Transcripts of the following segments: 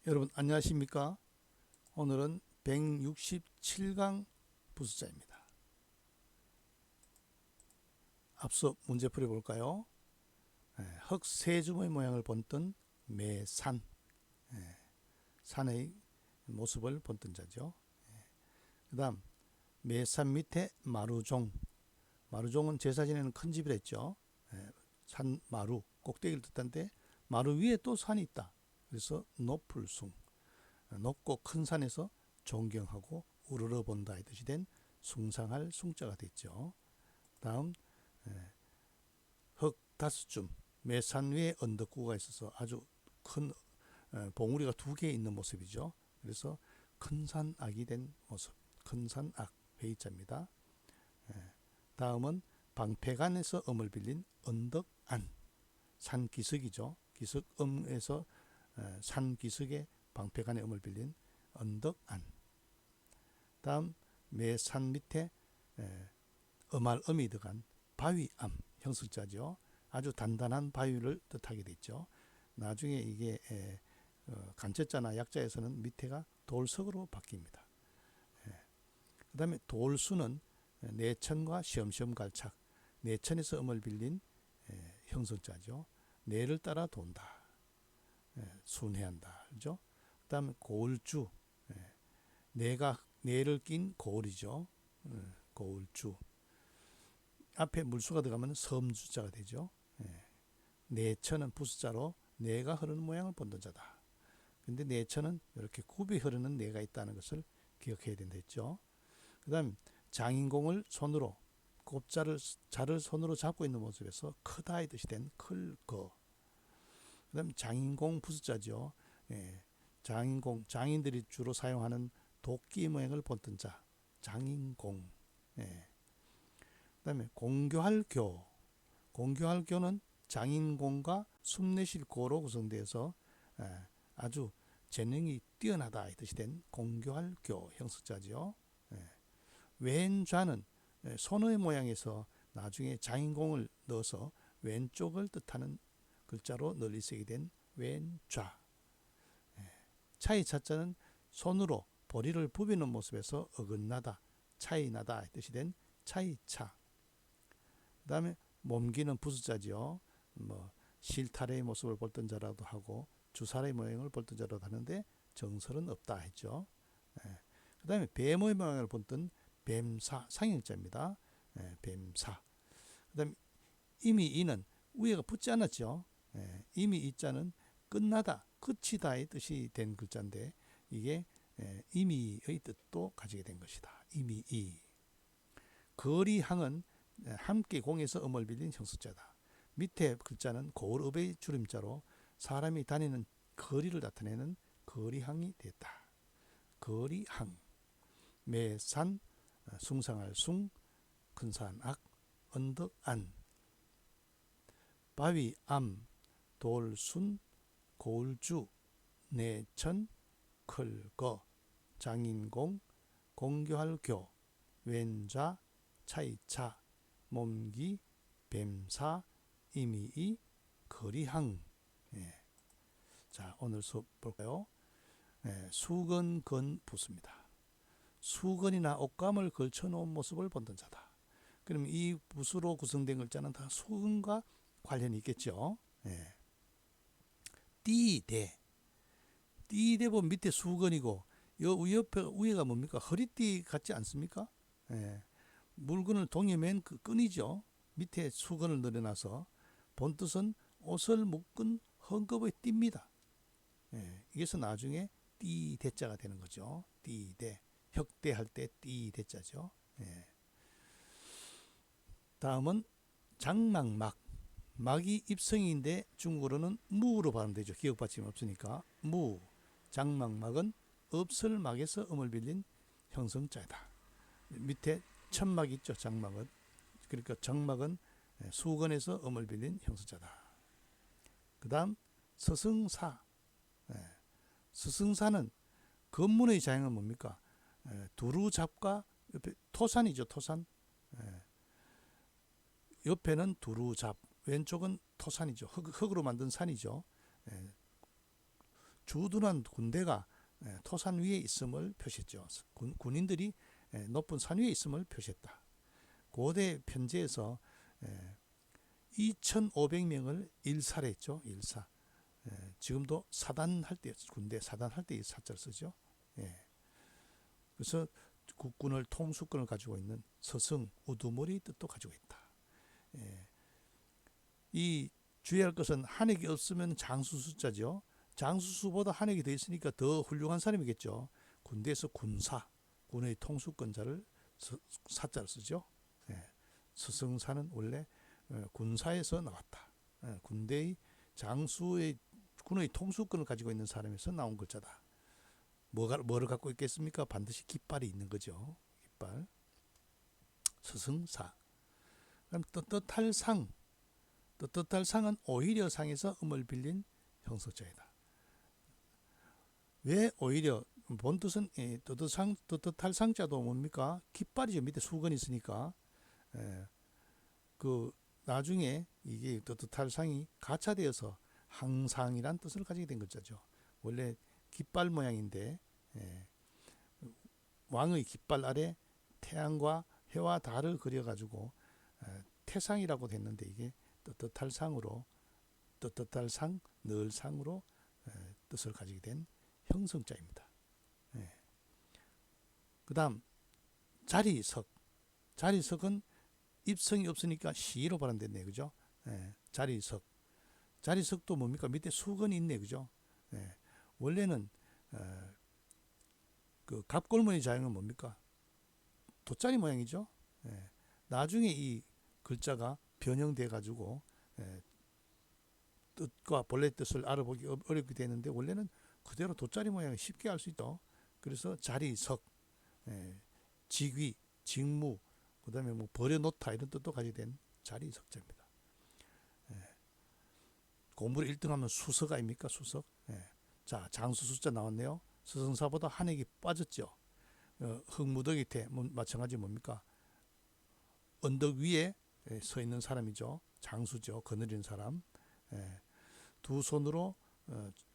여러분 안녕하십니까? 오늘은 167강 부수자입니다. 앞서 문제 풀어볼까요? 흙 세 줌의 모양을 본뜬 매산, 산의 모습을 본뜬 자죠. 그 다음 매산 밑에 마루종, 마루종은 제사 지내는 큰 집이라 했죠. 산 마루, 꼭대기를 뜻한데 마루 위에 또 산이 있다. 그래서 높을숭, 높고 큰 산에서 존경하고 우러러본다 이 뜻이 된 숭상할 숭자가 됐죠. 다음 흙 다섯 줌, 매산 위에 언덕구가 있어서 아주 큰 봉우리가 두 개 있는 모습이죠. 그래서 큰산악이 된 모습, 큰산악 회의자입니다. 다음은 방패간에서 음을 빌린 언덕안, 산기슭이죠. 기슭음에서 산기슭에 방패간의 음을 빌린 언덕안. 다음 매산 밑에 음할 음이 들어간 바위암 형식자죠. 아주 단단한 바위를 뜻하게 됐죠. 나중에 이게 간체자나 약자에서는 밑에가 돌석으로 바뀝니다. 그 다음에 돌수는 내천과 시험시험 갈착, 내천에서 음을 빌린 형성자죠. 내를 따라 돈다, 순회한다, 그죠? 그 다음에 고을주, 내를 낀 고을이죠. 고을주. 앞에 물수가 들어가면 섬주자가 되죠. 내천은 부수자로 내가 흐르는 모양을 본뜬 자다. 근데 내천은 이렇게 굽이 흐르는 내가 있다는 것을 기억해야 된다 했죠. 그 다음 장인공을 손으로, 곱자를 자를 손으로 잡고 있는 모습에서 크다의 뜻이 된 클거. 그 다음 장인공 부수자죠. 장인공, 장인들이 주로 사용하는 도끼 모양을 본뜬 자, 장인공. 그 다음에 공교할교, 공교할교는 장인공과 숨내실고로 구성되어서 아주 재능이 뛰어나다 이 뜻이 된 공교할교 형식자죠. 왼좌는 손의 모양에서 나중에 장인공을 넣어서 왼쪽을 뜻하는 글자로 널리 쓰게 된 왼좌. 차이 차자는 손으로 보리를 부비는 모습에서 어긋나다, 차이나다 이 뜻이 된 차이차. 그 다음에 몸기는 부수자지요. 실타래의 모습을 볼뜬 자라도 하고 주사의 모양을 볼뜬 자라도 하는데 정설은 없다 했죠. 그 다음에 뱀의 모양을 본뜬 뱀사, 상형자입니다. 뱀사. 그 다음에 이미 이는 위에가 붙지 않았죠. 이미 이자는 끝나다, 끝이다의 뜻이 된 글자인데 이게 이미의 뜻도 가지게 된 것이다. 이미 이. 거리항은 함께 공에서 음을 빌린 형식자다. 밑에 글자는 고을읍의 줄임자로 사람이 다니는 거리를 나타내는 거리항이 됐다. 거리항. 매산, 숭상할 숭, 큰산악, 언덕안. 바위암, 돌순, 고을주, 내천, 클거, 장인공, 공교할교, 왼좌, 차이차, 몸기, 뱀사, 이미이, 거리항. 자, 오늘 수업 볼까요? 수건건 부수입니다. 수건이나 옷감을 걸쳐놓은 모습을 본뜬 자다. 그럼 이 부수로 구성된 글자는 다 수건과 관련이 있겠죠. 띠대, 띠대 보면 밑에 수건이고 옆에 위에가 뭡니까? 허리띠 같지 않습니까? 물건을 동여맨 그 끈이죠. 밑에 수건을 늘어놔서 본뜻은 옷을 묶은 헝겊의 띠입니다. 이게서 나중에 띠대자가 되는 거죠. 띠대, 혁대할 때 띠대자죠. 다음은 장막막. 막이 입성인데 중국어로는 무로 발음되죠. 기억 받침이 없으니까 무. 장막막은 없을 막에서 음을 빌린 형성자이다. 밑에 천막 있죠. 장막은. 그러니까 정막은 수건에서 음을 빌린 형성자다. 그 다음 서승사. 서승사는 건문의 자형은 뭡니까? 두루잡과 옆에 토산이죠. 토산. 옆에는 두루잡, 왼쪽은 토산이죠. 흙으로 만든 산이죠. 주둔한 군대가 토산 위에 있음을 표시했죠. 군인들이 높은 산 위에 있음을 표시했다. 고대 편지에서 2,500명을 일사를 했죠. 일사. 지금도 사단할 때, 군대 사단할 때 이 사자를 쓰죠. 그래서 국군을 통수권을 가지고 있는 서승, 우두머리 뜻도 가지고 있다. 이 주의할 것은 한획이 없으면 장수 숫자죠. 장수수보다 한획이 더 있으니까 더 훌륭한 사람이겠죠. 군대에서 군사, 군의 통수권자를 사자를 쓰죠. 서승사는 원래 군사에서 나왔다. 군대의 장수의 군의 통수권을 가지고 있는 사람에서 나온 글자다. 뭐를 갖고 있겠습니까? 반드시 깃발이 있는 거죠. 깃발. 서승사. 그럼 떳떳할 상. 떳떳할 상은 오히려 상에서 음을 빌린 형석자이다. 왜 오히려 본 뜻은 떳떳할 상자도 뭡니까? 깃발이죠. 밑에 수건이 있으니까. 그 나중에 이게 떳떳할 상이 가차되어서 항상이란 뜻을 가지게 된 글자죠. 원래 깃발 모양인데 왕의 깃발 아래 태양과 해와 달을 그려가지고 태상이라고 됐는데 이게 떳떳할 상으로 떳떳할 상, 늘 상으로 뜻을 가지게 된 형성자입니다. 그 다음 자리석. 자리석은 입성이 없으니까 시로 발음됐네. 그죠? 자리석. 자리석도 뭡니까? 밑에 수건이 있네. 그죠? 원래는 그 갑골문의 자형은 뭡니까? 돗자리 모양이죠. 나중에 이 글자가 변형돼 가지고 뜻과 본래 뜻을 알아보기 어렵게 되는데 원래는 그대로 돗자리 모양을 쉽게 알 수 있다. 그래서 자리석, 직위, 직무, 그 다음에 뭐 버려놓다 이런 뜻도 가지게 된 자리석자입니다. 공부를 1등하면 수석 아닙니까? 수석. 자, 장수 숫자 나왔네요. 서승사보다 한획이 빠졌죠. 흙무더기 태 마찬가지 뭡니까? 언덕 위에 서 있는 사람이죠. 장수죠. 거느리는 사람. 두 손으로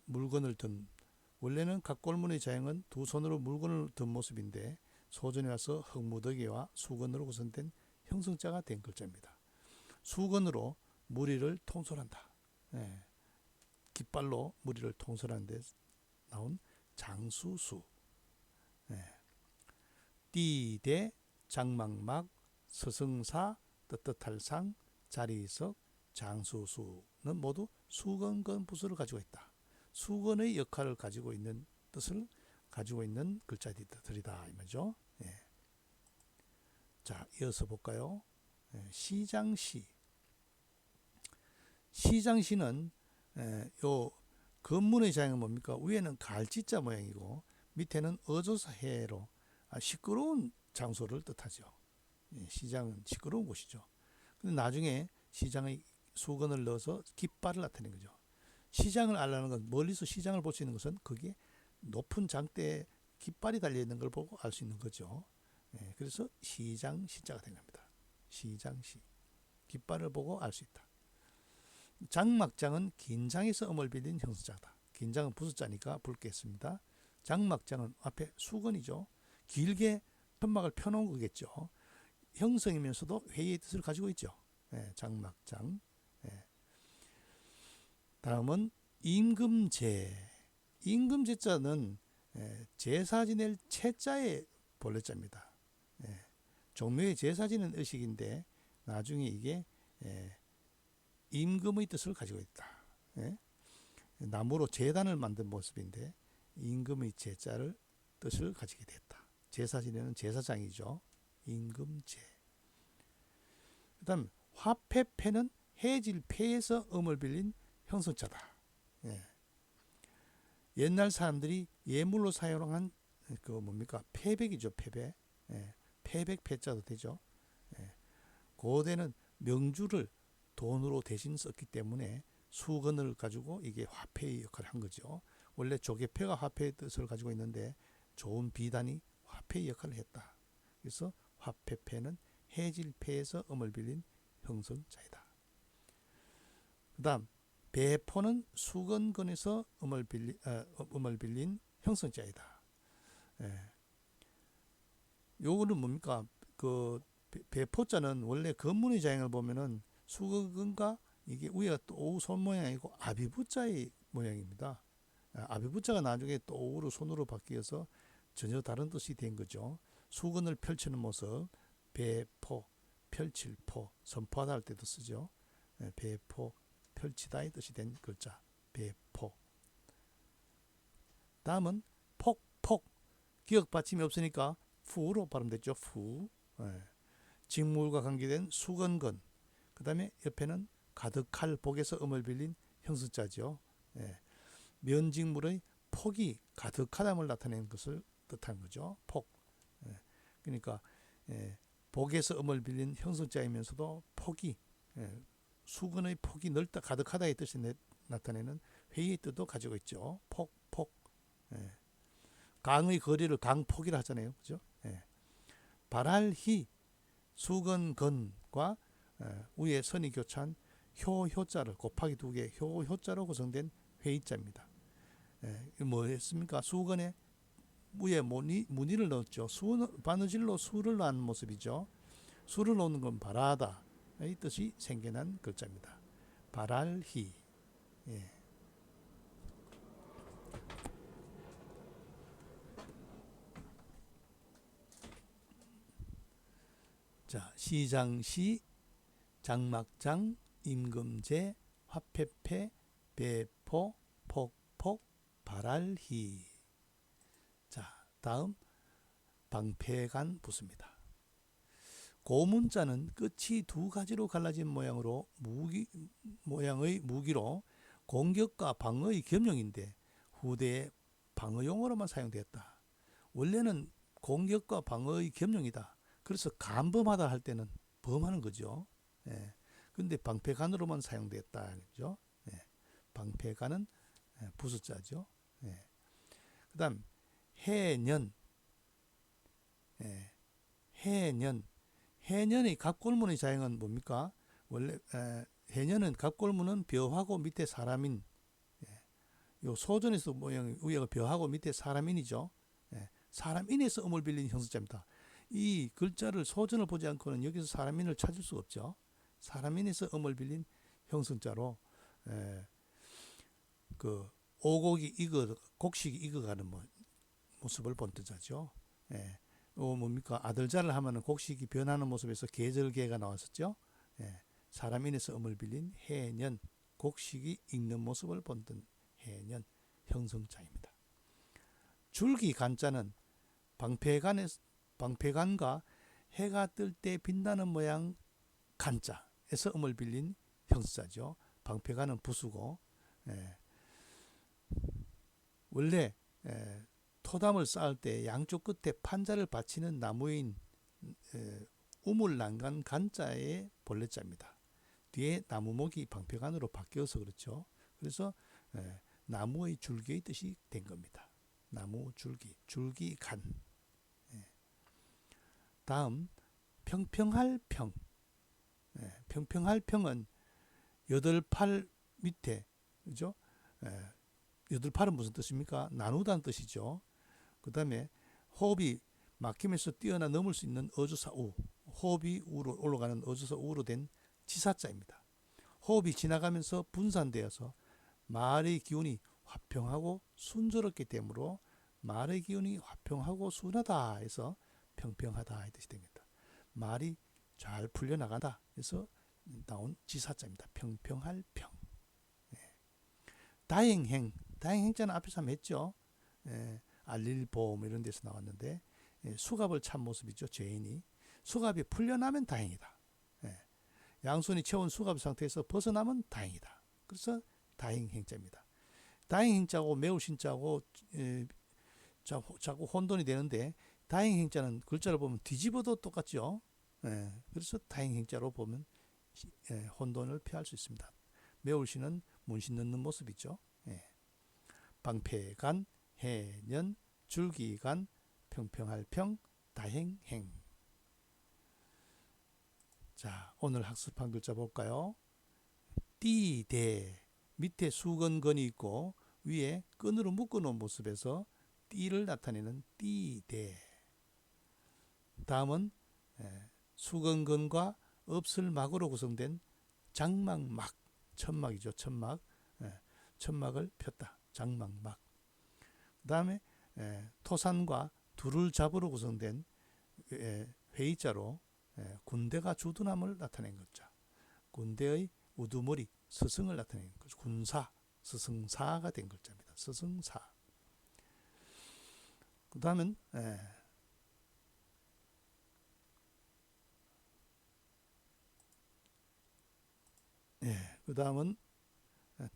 물건을 든, 원래는 각골문의 자형은 두 손으로 물건을 든 모습인데 소전에 와서 흙무더기와 수건으로 구성된 형성자가 된 글자입니다. 수건으로 무리를 통솔한다. 깃발로 무리를 통솔하는 데 나온 장수수. 띠대, 장막막, 서승사, 떳떳할상, 자리석, 장수수는 모두 수건건 부수를 가지고 있다. 수건의 역할을 가지고 있는 뜻을 가지고 있는 글자들이다 이 말이죠. 자, 이어서 볼까요? 시장시. 시장시는 요 건문의 자형은 뭡니까? 위에는 갈지자 모양이고 밑에는 어조사해로 시끄러운 장소를 뜻하죠. 시장은 시끄러운 곳이죠. 근데 나중에 시장의 수건을 넣어서 깃발을 나타낸 거죠. 시장을 알라는 건 멀리서 시장을 볼 수 있는 것은 거기에 높은 장대에 깃발이 달려 있는 걸 보고 알 수 있는 거죠. 그래서 시장 시자가 된 겁니다. 시장시. 깃발을 보고 알 수 있다. 장막장은 긴장에서 음을 빌린 형수자다. 긴장은 부수자니까 붉겠습니다. 장막장은 앞에 수건이죠. 길게 편막을 펴놓은 거겠죠. 형성이면서도 회의의 뜻을 가지고 있죠. 장막장. 다음은 임금제. 임금제자는 제사 지낼 채자의 본래자입니다. 종묘의 제사 지낸 의식인데 나중에 이게 임금의 뜻을 가지고 있다. 나무로 제단을 만든 모습인데 임금의 제자를 뜻을 가지게 됐다. 제사 지내는 제사장이죠. 임금제. 그 다음 화폐패는 해질패에서 음을 빌린 형성자다. 옛날 사람들이 예물로 사용한 그 뭡니까? 패백이죠. 패백. 패백 패자도 되죠. 고대는 명주를 돈으로 대신 썼기 때문에 수건을 가지고 이게 화폐의 역할을 한 거죠. 원래 조개패가 화폐의 뜻을 가지고 있는데 좋은 비단이 화폐의 역할을 했다. 그래서 화폐패는 해질패에서 음을 빌린 형성자이다. 그 다음 배포는 수건근에서 음을 빌린 형성자이다. 예. 요거는 뭡니까? 그 배포자는 원래 건문의 자형을 보면은 수건근과 이게 위가 또 오우 손 모양이고 아비부자의 모양입니다. 아비부자가 나중에 또 오우로 손으로 바뀌어서 전혀 다른 뜻이 된 거죠. 수건을 펼치는 모습, 배포, 펼칠 포, 선포하다 할 때도 쓰죠. 배포, 펼치다의 뜻이 된 글자, 배포. 다음은 폭, 폭. 기억 받침이 없으니까 푸로 발음됐죠. 푸. 직물과 관계된 수건근. 그 다음에 옆에는 가득할 복에서 음을 빌린 형수자죠. 면직물의 폭이 가득하다을 나타내는 것을 뜻하는 거죠. 폭. 그러니까 복에서 음을 빌린 형수자이면서도 폭이 수건의 폭이 넓다 가득하다의 뜻이 나타내는 회의의 뜻도 가지고 있죠. 폭, 폭. 강의 거리를 강폭이라 하잖아요. 그죠? 발할희 수건건과 위에 선이 교차한 효자를 곱하기 2개 효자로 구성된 회의자입니다. 뭐였습니까? 수건에 위에 무늬를 넣었죠. 바느질로 수를 넣은 모습이죠. 수를 놓는 건 바라다 이 뜻이 생겨난 글자입니다. 발할희. 자, 시장시, 장막장, 임금제, 화폐패, 배포, 폭폭, 발할희. 자, 다음 방패간 부수입니다. 고문자는 끝이 2가지로 갈라진 모양의 무기로 공격과 방어의 겸용인데 후대에 방어용어로만 사용되었다. 원래는 공격과 방어의 겸용이다. 그래서 간범하다 할 때는 범하는 거죠. 그런데 방패간으로만 사용되었다. 그죠? 방패간은 부수자죠. 그 다음 해년. 해년의 갑골문의 자형은 뭡니까? 원래 해년은 갑골문은 벼하고 밑에 사람인. 요 소전에서 모양 위가 벼하고 밑에 사람인이죠. 사람인에서 음을 빌린 형수자입니다. 이 글자를 소전을 보지 않고는 여기서 사람인을 찾을 수가 없죠. 사람인에서 음을 빌린 형성자로 그 오곡이 곡식이 익어가는 모습을 본 뜻하죠. 뭡니까? 아들자를 하면은 곡식이 변하는 모습에서 계절계가 나왔었죠. 사람인에서 음을 빌린 해년, 곡식이 익는 모습을 본 뜻 해년 형성자입니다. 줄기 간자는 방패간과 해가 뜰 때 빛나는 모양 간자에서 음을 빌린 형사죠. 방패간은 부수고 원래 토담을 쌓을 때 양쪽 끝에 판자를 받치는 나무인 우물난간 간자의 본래자입니다. 뒤에 나무목이 방패간으로 바뀌어서 그렇죠. 그래서 나무의 줄기의 뜻이 된 겁니다. 나무 줄기, 줄기간. 다음 평평할 평. 평평할 평은 여덟팔 밑에, 그죠? 여덟팔은 무슨 뜻입니까? 나누다는 뜻이죠. 그 다음에 호흡이 막힘에서 뛰어나 넘을 수 있는 어조사 우, 호흡이 우로 올라가는 어조사 우로 된 지사자입니다. 호흡이 지나가면서 분산되어서 말의 기운이 화평하고 순조롭게 되므로 말의 기운이 화평하고 순하다 해서 평평하다 이 뜻이 됩니다. 말이 잘 풀려나간다 해서 나온 지사자입니다. 평평할 평. 다행행, 다행행자는 앞에서 한번 했죠. 알릴보 이런 데서 나왔는데 수갑을 찬 모습이죠. 죄인이 수갑이 풀려나면 다행이다. 양손이 채운 수갑 상태에서 벗어나면 다행이다. 그래서 다행행자입니다. 다행행자고 매울신자고 자꾸 혼돈이 되는데 다행행자는 글자를 보면 뒤집어도 똑같죠. 그래서 다행행자로 보면 혼돈을 피할 수 있습니다. 매울신은 문신 넣는 모습이죠. 방패간, 해년, 줄기간, 평평할 평, 다행행. 자, 오늘 학습한 글자 볼까요? 띠대. 밑에 수건건이 있고 위에 끈으로 묶어놓은 모습에서 띠를 나타내는 띠대. 다음은 수건건과 읍슬막으로 구성된 장막막, 천막이죠. 천막. 천막을 폈다. 장막막. 그 다음에 토산과 둘을 잡으로 구성된 회의자로 군대가 주둔함을 나타낸 글자. 군대의 우두머리, 스승을 나타내는 거죠. 군사, 스승사가 된 글자입니다. 스승사. 그 다음은 그 다음은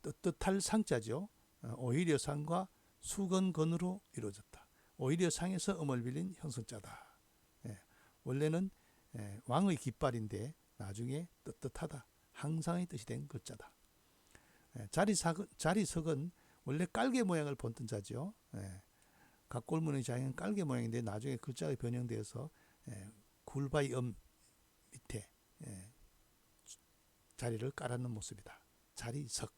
떳떳할 상자죠. 오히려 상과 수건건으로 이루어졌다. 오히려 상에서 음을 빌린 형성자다. 원래는 왕의 깃발인데 나중에 떳떳하다, 항상의 뜻이 된 글자다. 자리석은 원래 깔개 모양을 본뜬 자죠. 각골문의 자형은 깔개 모양인데 나중에 글자가 변형되어서 굴바위 엄 밑에 자리를 깔아놓은 모습이다. 자리석.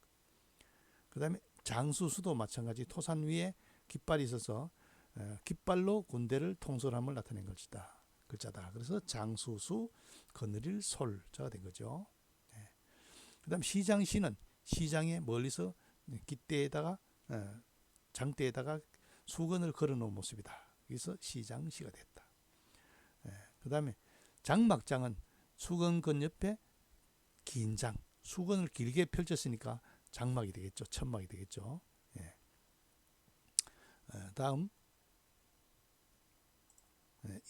그 다음에 장수수도 마찬가지 토산 위에 깃발이 있어서 깃발로 군대를 통솔함을 나타낸 글자다. 그래서 장수수, 거느릴 솔자가 된 거죠. 그 다음 시장시는 시장에 멀리서 깃대에다가 장대에다가 수건을 걸어놓은 모습이다. 그래서 시장시가 됐다. 그 다음에 장막장은 수건건 옆에 긴 장, 수건을 길게 펼쳤으니까 장막이 되겠죠. 천막이 되겠죠. 다음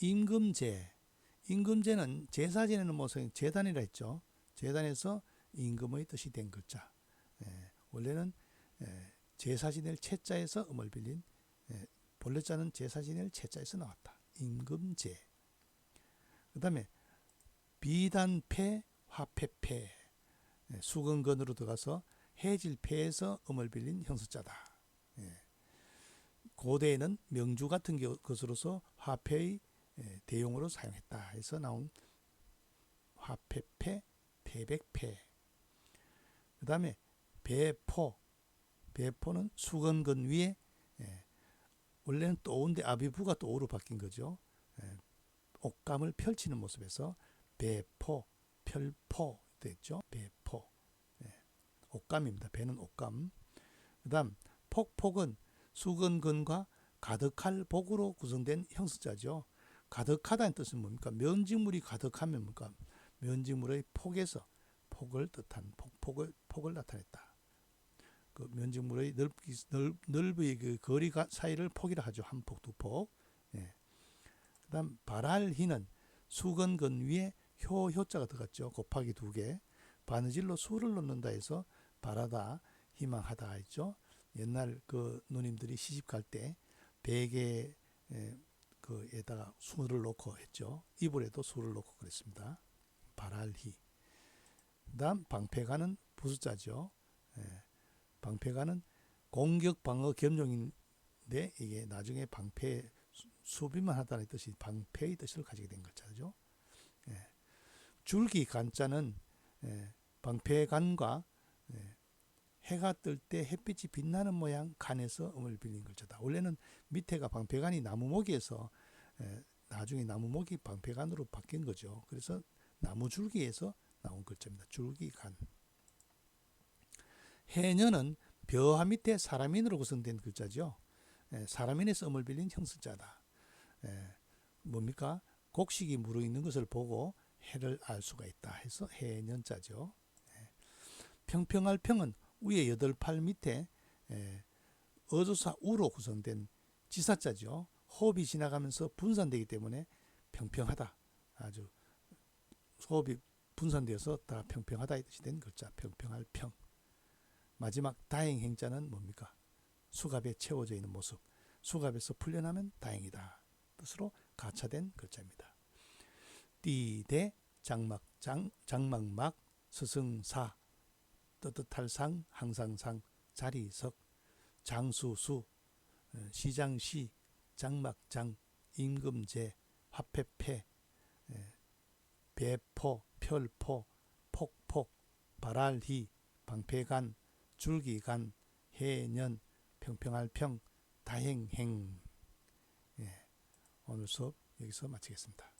임금제. 임금제는 제사 지내는 모습이 제단이라 했죠. 제단에서 임금의 뜻이 된 글자. 원래는 제사 지낼 채자에서 음을 빌린 본래 자는 제사 지낼 채자에서 나왔다. 임금제. 그 다음에 비단패, 화패패. 수건건으로 들어가서 해질패에서 음을 빌린 형수자다. 고대에는 명주 같은 것으로서 화폐의 대용으로 사용했다 해서 나온 화폐패, 패백패. 그 다음에 배포. 배포는 수건건 위에 원래는 또운데 아비부가 또우로 바뀐 거죠. 옷감을 펼치는 모습에서 배포, 펼포 됐죠. 배포. 옷감입니다. 배는 옷감. 그 다음 폭폭은 수건건과 가득할 복으로 구성된 형수자죠. 가득하다는 뜻은 뭡니까? 면직물이 가득하면 뭡니까? 면직물의 폭에서 폭을 뜻한 폭을 나타냈다. 그 면직물의 넓의 그 거리 사이를 폭이라 하죠. 한 폭, 두 폭. 그다음 발알희는 수건건 위에 효자가 들어갔죠. 곱하기 2개. 바느질로 수를 놓는다 해서 바라다, 희망하다 했죠. 옛날 그 누님들이 시집 갈 때 베개 그에다가 수를 놓고 했죠. 이불에도 수를 놓고 그랬습니다. 발알희. 그다음 방패가는 부수자죠. 방패가는 공격 방어 겸용인데 이게 나중에 방패 수비만 하다는 뜻이 방패의 뜻을 가지게 된 글자죠. 줄기 간자는 방패간과 해가 뜰 때 햇빛이 빛나는 모양 간에서 음을 빌린 글자다. 원래는 밑에가 방패간이 나무목이어서 나중에 나무목이 방패간으로 바뀐 거죠. 그래서 나무줄기에서 나온 글자입니다. 줄기간. 해녀는 벼화 밑에 사람인으로 구성된 글자죠. 사람인에서 음을 빌린 형수자다. 뭡니까? 곡식이 무르익는 것을 보고 해를 알 수가 있다 해서 해년자죠. 평평할 평은 위에 8팔 밑에 어조사 우로 구성된 지사자죠. 호흡이 지나가면서 분산되기 때문에 평평하다. 아주 호흡이 분산되어서 다 평평하다 이 뜻이 된 글자. 평평할 평. 마지막 다행행자는 뭡니까? 수갑에 채워져 있는 모습. 수갑에서 풀려나면 다행이다. 뜻으로 가차된 글자입니다. 띠대, 장막장, 장막막, 스승사, 떳떳할 상, 항상상, 자리석, 장수수, 시장시, 장막장, 임금제, 화폐패, 배포, 펼포, 폭폭, 발알희, 방패간, 줄기간, 해년, 평평할 평, 다행행. 예, 오늘 수업 여기서 마치겠습니다.